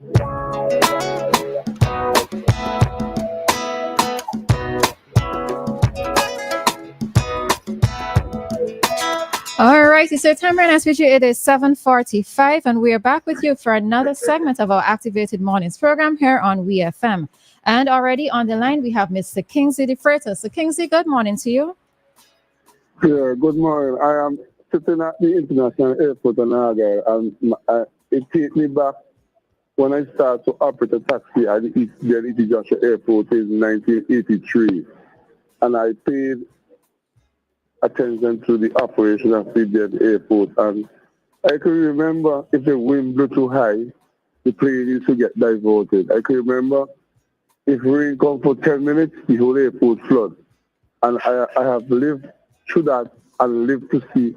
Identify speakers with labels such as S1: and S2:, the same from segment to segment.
S1: All right, so time right now, especially it is 7:45, and we are back with you for another segment of our Activated Mornings program here on WEFM. And already on the line, we have Mr. Kingsley DeFreitas. So, Kingsley, good morning to you.
S2: Yeah, good morning. I am sitting at the international airport in Argyle, and it takes me back when I started to operate a taxi at the East Joshua Airport in 1983, and I paid attention to the operation of the airport. And I can remember if the wind blew too high, the plane used to get diverted. I can remember if rain comes for 10 minutes, the whole airport floods. And I have lived through that and lived to see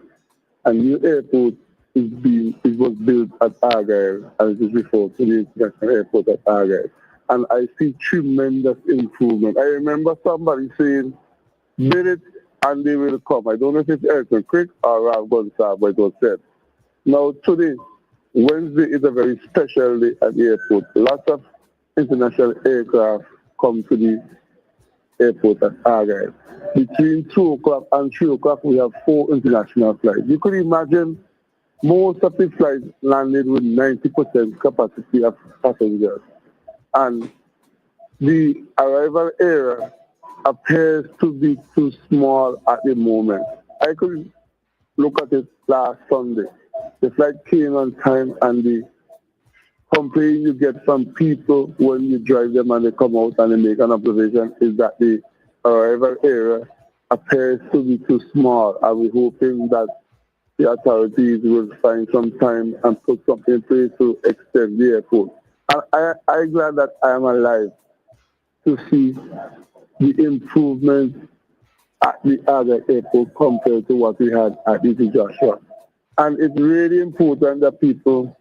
S2: a new airport it was built at Argyle, and it is referred to the international airport at Argyle. And I see tremendous improvement. I remember somebody saying, build it and they will come. I don't know if it's Elton Creek or Ralph Gonsalves, but it was said. Now today, Wednesday is a very special day at the airport. Lots of international aircraft come to the airport at Argyle. Between 2 o'clock and 3 o'clock, we have 4 international flights. You could imagine most of the flights landed with 90% capacity of passengers. And the arrival area appears to be too small at the moment. I could look at it last Sunday. The flight came on time, and the complaint you get from people when you drive them and they come out and they make an observation is that the arrival area appears to be too small. And we're hoping that the authorities will find some time and put something in place to extend the airport. And I'm glad that I am alive to see the improvement at the other airport compared to what we had at East Joshua. And it's really important that people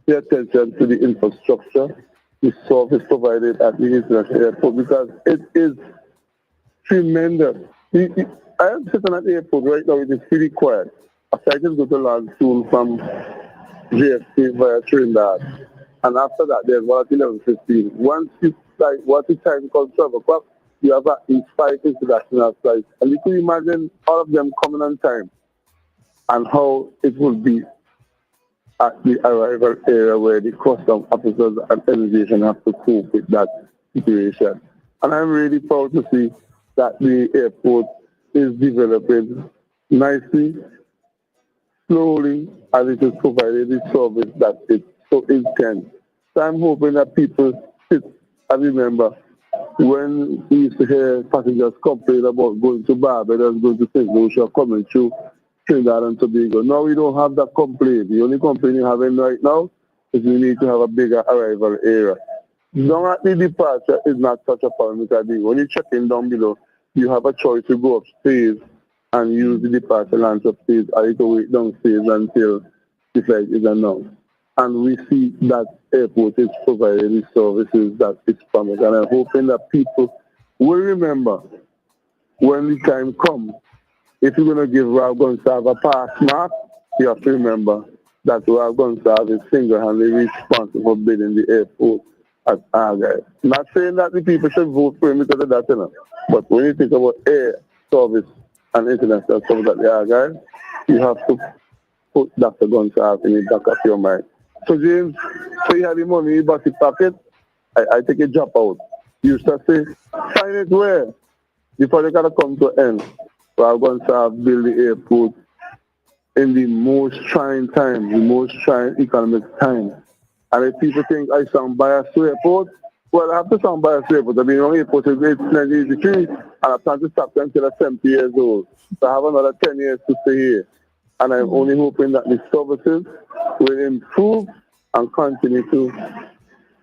S2: pay attention to the infrastructure, the service provided at the international airport, because it is tremendous. I am sitting at the airport right now, it is pretty quiet. After I just go to land soon from JFK via Trinidad. And after that, there's 1 at 11:15. Once the time comes 12 o'clock, you have at least 5 international flights. And you can imagine all of them coming on time and how it will be at the arrival area where the custom officers and immigration have to cope with that situation. And I'm really proud to see that the airport is developing nicely, slowly, as it is providing the service that it so intends. So I'm hoping that people sit and remember when we used to hear passengers complain about going to Barbados, going to St. Lucia, coming through Trinidad and Tobago. Now we don't have that complaint. The only complaint you're having right now is we need to have a bigger arrival area. Down at the departure is not such a problem because when you check in down below, you have a choice to go upstairs and use the departure lounge upstairs, or you can wait downstairs until the flight is announced. And we see that airport is providing the services that it's promised. And I'm hoping that people will remember when the time comes, if you're going to give Ralph Gonsalves a pass mark, you have to remember that Ralph Gonsalves is single-handedly responsible for building the airport at Argyle. Not saying that the people should vote for him because of that, but when you think about air service and international service at the Argyle, you have to put Dr. Gonsalves in the back of your mind. So James, so you have the money in your back pocket, I take a drop out. You used to say, find it where? Before they gotta come to end. Ralph Gonsalves build the airport in the most trying time, the most trying economic time. And if people think I sound biased to airport, well, I have to sound biased to airport. I've been on airport since 1983, and I plan to stop until I'm 70 years old. So I have another 10 years to stay here. And I'm only hoping that the services will improve and continue to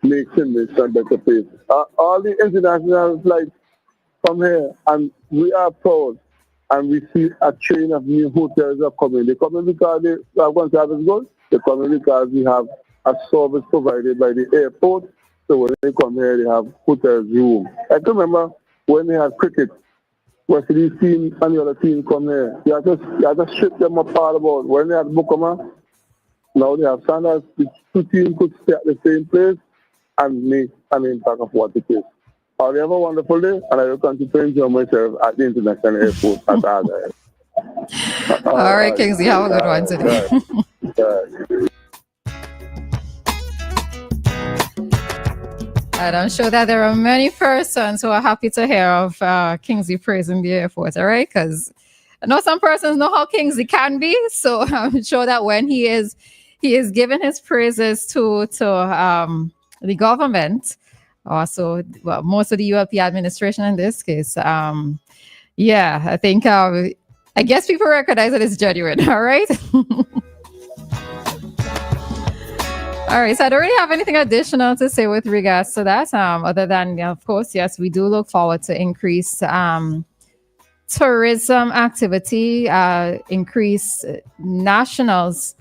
S2: make St. a better place. All the international flights come here, and we are proud. And we see a chain of new hotels are coming. They come in because they are going to have it good. They come in because we have a service provided by the airport. So when they come here, they have hotel room. I can remember when they had cricket, West Indies team and the other team come here. You have to strip them apart about when they had Bukama. Now they have standards, two teams could stay at the same place and make an impact of what it is. Have you have a wonderful day, and I will continue to enjoy myself at the International Airport at AIA.
S1: All right, Kingsley, have a good one today. And I'm sure that there are many persons who are happy to hear of Kingsley praising the airport, all right? Because I know some persons know how Kingsley can be, so I'm sure that when he is giving his praises to the government, also, well, most of the ULP administration in this case, yeah, I think, I guess people recognize that it's genuine, all right? All right, so I don't really have anything additional to say with regards to that, other than, of course, yes, we do look forward to increased tourism activity, increased nationals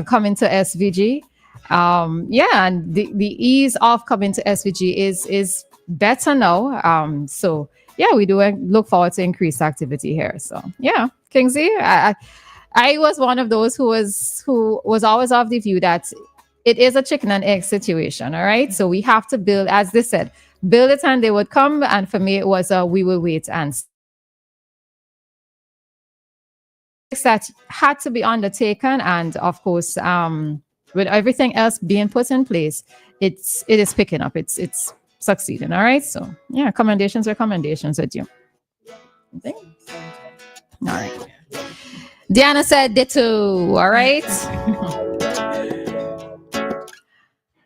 S1: coming to SVG. Yeah, and the ease of coming to SVG is better now. So yeah, we do look forward to increased activity here. So yeah, Kingsley, I was one of those who was always of the view that it is a chicken and egg situation. All right, so we have to build, as they said, build it and they would come. And for me, it was we will wait and see. That had to be undertaken, and of course, with everything else being put in place, it is picking up. It's succeeding. All right. So yeah, recommendations with you. All right. Dianna said ditto. All right.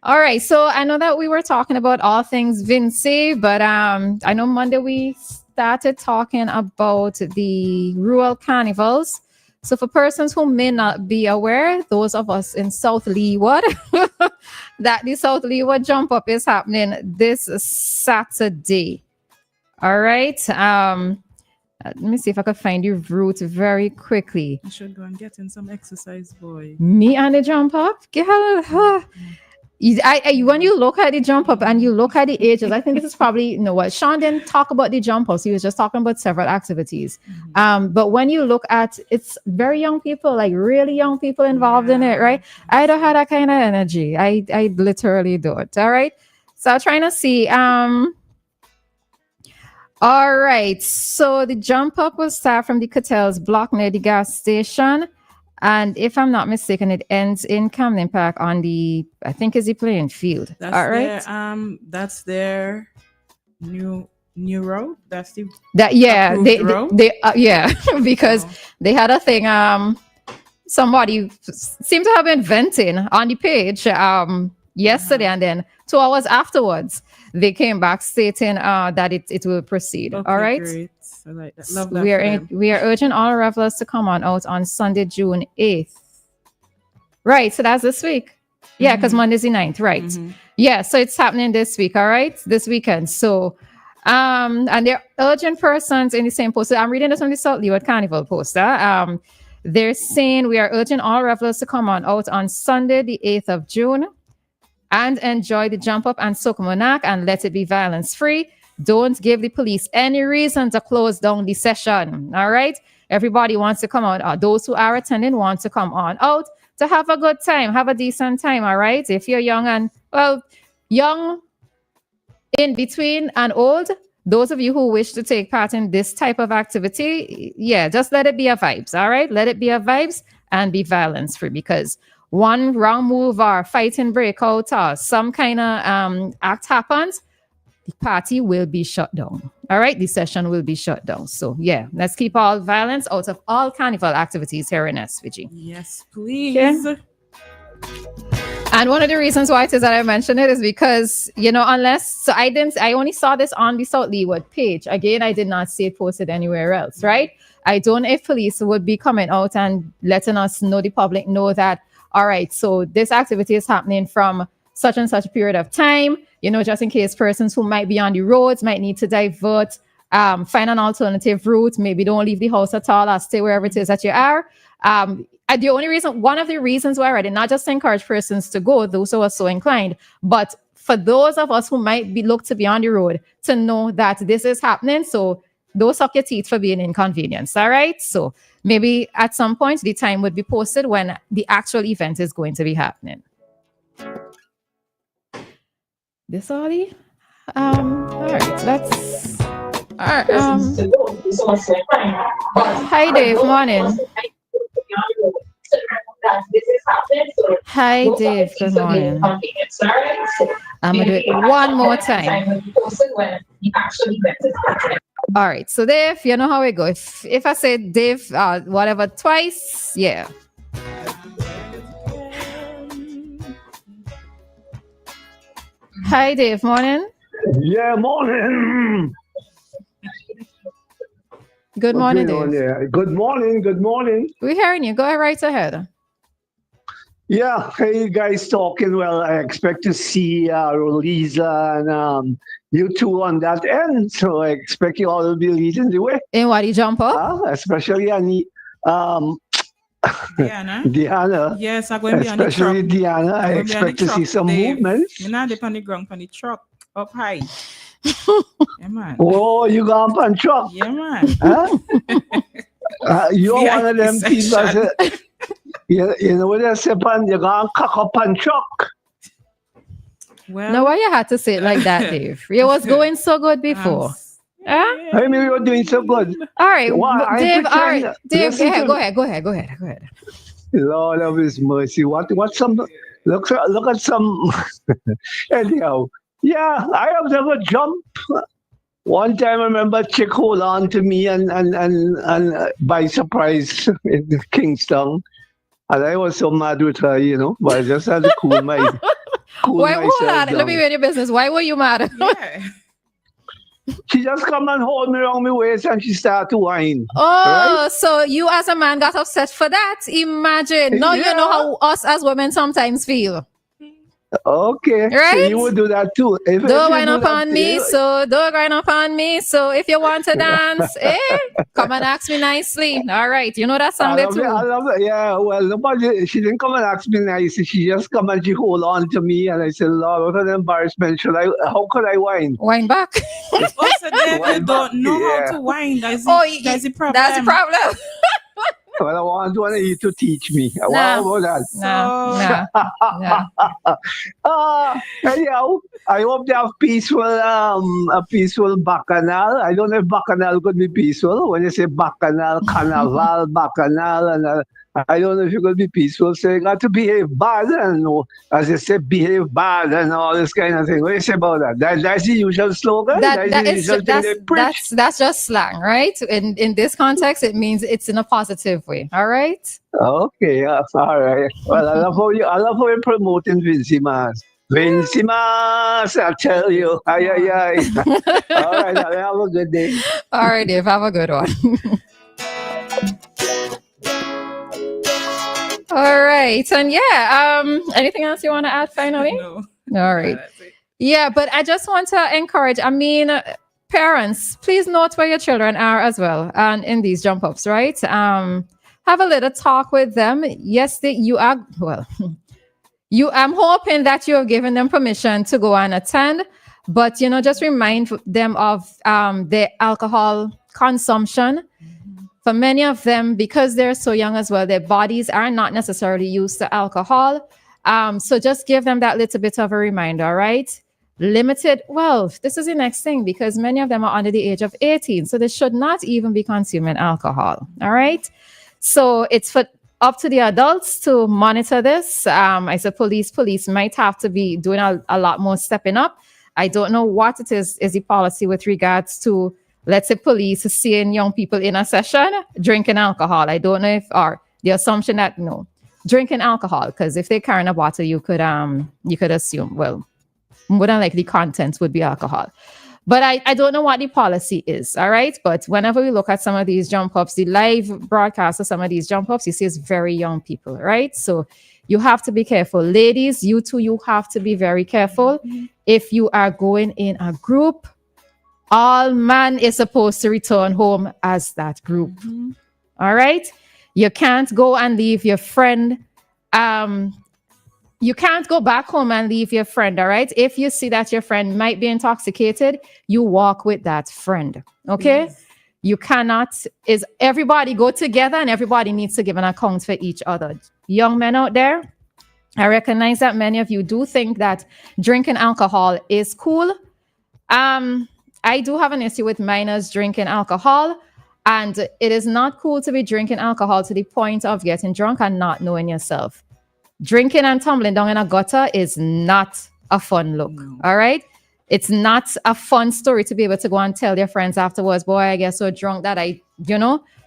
S1: All right. So I know that we were talking about all things Vinci, but I know Monday we started talking about the rural carnivals. So for persons who may not be aware, those of us in South Leeward, that the South Leeward jump up is happening this Saturday. All right. Let me see if I can find your route very quickly.
S3: You should go and get in some exercise, boy.
S1: Me and the jump up? When you look at the jump up and you look at the ages, I think this is probably, what Sean didn't talk about the jump ups. He was just talking about several activities. But when you look at, it's very young people, like really young people involved in it, right? I don't have that kind of energy. I literally don't. All right. So I'm trying to see. All right. So the jump up will start from the Cattell's block near the gas station. And if I'm not mistaken, it ends in Camden Park on the, I think, is the playing field.
S3: That's all right. That's their new road. That's the
S1: road? Because they had a thing. Somebody seemed to have been venting on the page yesterday, and then 2 hours afterwards, they came back stating that it will proceed.
S3: Okay,
S1: all right.
S3: Great. I like that. Love that.
S1: We are urging all revelers to come out on Sunday, June 8th. Right. So that's this week. Yeah, because Monday's the 9th. Right. Yeah. So it's happening this week. All right. This weekend. So and they're urging persons in the same post. So I'm reading this from the South Leeward Carnival poster. They're saying we are urging all revelers to come out on Sunday, the 8th of June, and enjoy the jump up and soak monarch and let it be violence free. Don't give the police any reason to close down the session. All right. Everybody wants to come out. Those who are attending want to come on out to have a good time, have a decent time. All right. If you're young and, young in between and old, those of you who wish to take part in this type of activity, yeah, just let it be a vibes. All right. Let it be a vibes and be violence free, because one wrong move or fighting breakout or some kind of act happens, the party will be shut down. All right. The session will be shut down. So yeah, let's keep all violence out of all carnival activities here in SVG.
S3: Yes, please.
S1: Okay. And one of the reasons why it is that I mentioned it is because, I only saw this on the South Leeward page. Again, I did not see it posted anywhere else, right? I don't know if police would be coming out and letting us know, the public know that, all right, so this activity is happening from such and such a period of time, just in case persons who might be on the roads might need to divert, find an alternative route, maybe don't leave the house at all or stay wherever it is that you are. One of the reasons why I did not just encourage persons to go, those who are so inclined, but for those of us who might be looked to be on the road to know that this is happening. So don't suck your teeth for being inconvenienced. All right. So maybe at some point the time would be posted when the actual event is going to be happening. This Audi? All right, let's. All right, hi, Dave. Morning. Hi, Dave. Good morning. I'm gonna do it one more time. All right, so Dave, you know how we go. If I say Dave, whatever twice, yeah. Hi, Dave. Morning.
S4: Yeah, morning.
S1: Good morning, Dave.
S4: Good morning. Good morning.
S1: We're hearing you. Go right ahead.
S4: Yeah, hey, you guys talking. Well, I expect to see Roleza and you two on that end. So I expect you all to be leading the way.
S1: In what, you jump up?
S4: Especially
S3: Dianna.
S4: Dianna.
S3: Yes, I'm going to be on the truck.
S4: Especially Dianna. I expect to see some movement.
S3: You're not on the ground on the truck up high. Yeah, man.
S4: Oh, you got on truck?
S3: Yeah, man.
S4: Huh? You're one of them people. You know what I say, you're going to cock up on truck.
S3: Well,
S1: no, why you had to say it like that, Dave? You was going so good before.
S4: I mean, you were doing so good.
S1: All right,
S4: Well,
S1: Dave. All right, Dave. Go ahead.
S4: Lord of His mercy. What some? Look at some. Anyhow, yeah, I have never jumped. One time, I remember a chick hold on to me and by surprise in Kingston. And I was so mad with her, but I just had to cool myself
S1: down. Let me read your business. Why were you mad?
S3: Yeah.
S4: She just come and hold me around my waist and she started to whine.
S1: Oh,
S4: right?
S1: So you as a man got upset for that? Imagine. Now you know how us as women sometimes feel.
S4: Okay.
S1: Right?
S4: So you would do that too.
S1: Don't grind up on me. So don't grind up on me. So if you want to dance, come and ask me nicely. All right. You know that song there too.
S4: I love it. Yeah. Well, she didn't come and ask me nicely. She just come and she hold on to me. And I said, Lord, what an embarrassment. How could I whine?
S1: Whine back.
S3: Also, you don't know how to whine. That's the problem.
S1: That's the problem.
S4: Well, I want one of you to teach me.
S1: Nah.
S4: What about that?
S1: Nah.
S4: Anyhow, I hope they have a peaceful bacchanal. I don't know if bacchanal could be peaceful. When you say bacchanal, carnival, bacchanal, and I don't know if you could be peaceful. So you got to behave bad, and as you say, behave bad, and all this kind of thing. What do you say about that? That's the usual slogan.
S1: That's just slang, right? In this context, it means it's in a positive way. All right.
S4: Okay. All right. Well, I love how you're promoting Vinci Mas. Vinci Mas, I tell you. Ay. All right. Have a good day.
S1: All right, Dave. Have a good one. All right. And anything else you want to add finally?
S3: No.
S1: All right. Yeah, but I just want to encourage, parents, please note where your children are as well and in these jump ups, right? Have a little talk with them. Yes, I'm hoping that you're giving them permission to go and attend, but just remind them of their alcohol consumption. For many of them, because they're so young as well, their bodies are not necessarily used to alcohol. So just give them that little bit of a reminder, right? Limited. Well, this is the next thing, because many of them are under the age of 18. So they should not even be consuming alcohol. All right. So it's up to the adults to monitor this. I said police might have to be doing a lot more stepping up. I don't know what it is the policy with regards to, let's say, police seeing young people in a session drinking alcohol. I don't know or the assumption that drinking alcohol, because if they're carrying a bottle, you could assume, well, more than likely contents would be alcohol. But I don't know what the policy is, all right? But whenever we look at some of these jump ups, the live broadcast of some of these jump ups, you see it's very young people, right? So you have to be careful. Ladies, you too, you have to be very careful. Mm-hmm. If you are going in a group, all man is supposed to return home as that group. Mm-hmm. All right? You can't go and leave your friend. You can't go back home and leave your friend, all right? If you see that your friend might be intoxicated, you walk with that friend, okay? Yes. You cannot, everybody go together and everybody needs to give an account for each other. Young men out there, I recognize that many of you do think that drinking alcohol is cool. I do have an issue with minors drinking alcohol, and it is not cool to be drinking alcohol to the point of getting drunk and not knowing yourself. Drinking and tumbling down in a gutter is not a fun look.
S3: No.
S1: All right. It's not a fun story to be able to go and tell your friends afterwards, boy, I get so drunk that I,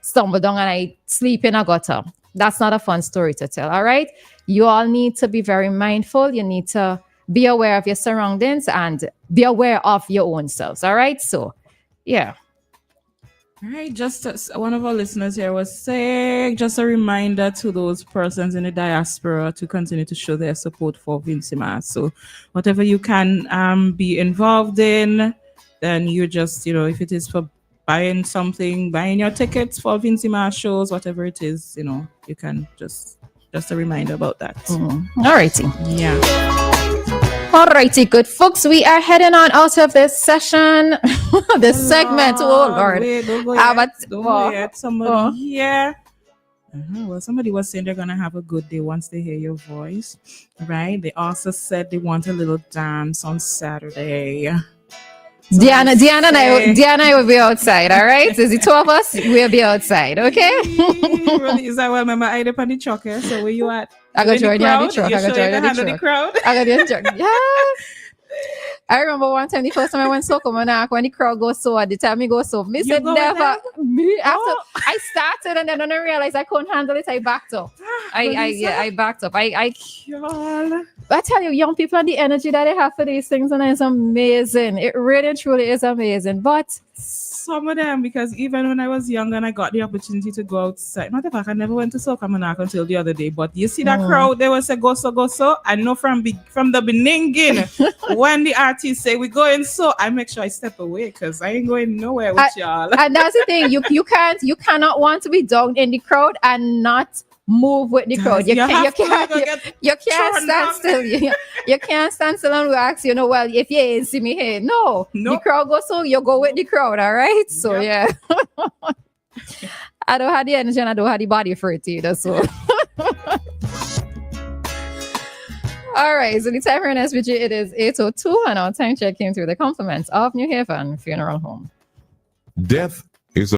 S1: stumbled down and I sleep in a gutter. That's not a fun story to tell. All right. You all need to be very mindful. You need to be aware of your surroundings and be aware of your own selves. All right. So, yeah.
S3: All right, just as one of our listeners here was saying, just a reminder to those persons in the diaspora to continue to show their support for Vincima. So whatever you can be involved in, then you just, if it is for buying something, buying your tickets for Vincima shows, whatever it is, you can just a reminder about that.
S1: Mm-hmm. All righty.
S3: Yeah.
S1: Alrighty, good folks. We are heading on out of this session, this segment. Oh Lord,
S3: wait, don't go yet. Don't go yet. Somebody here. Well, somebody was saying they're gonna have a good day once they hear your voice, right? They also said they want a little dance on Saturday. So
S1: Dianna and I will be outside. All right, so the two of us will be outside. Okay.
S3: Is that why Mama I up on the truck here? So where you at?
S1: I got join you on the truck.
S3: I got join the crowd.
S1: I got the truck. Yeah. I remember one time, the first time I went so when the crowd goes so at the time me go so. Me said never. Me after I started and then when I realized I couldn't handle it, I backed up. I backed up. I tell you, young people and the energy that they have for these things and it's amazing. It really truly is amazing. But
S3: some of them, because even when I was young and I got the opportunity to go outside, matter of fact, I never went to Soca Monaco until the other day. But you see that crowd, they will say go so. I know from the beginning when the artists say we going so, I make sure I step away because I ain't going nowhere with y'all.
S1: And that's the thing, you cannot want to be down in the crowd and not move with the crowd. You can't stand still. You can't stand still and relax. Well, if you ain't see me here, no. The crowd goes so you go with the crowd. All right. So yeah, I don't have the energy and I don't have the body for it either. So. All right. So the time for an SBG, it is 8:02, and our time check came through the compliments of New Haven Funeral Home.
S5: Death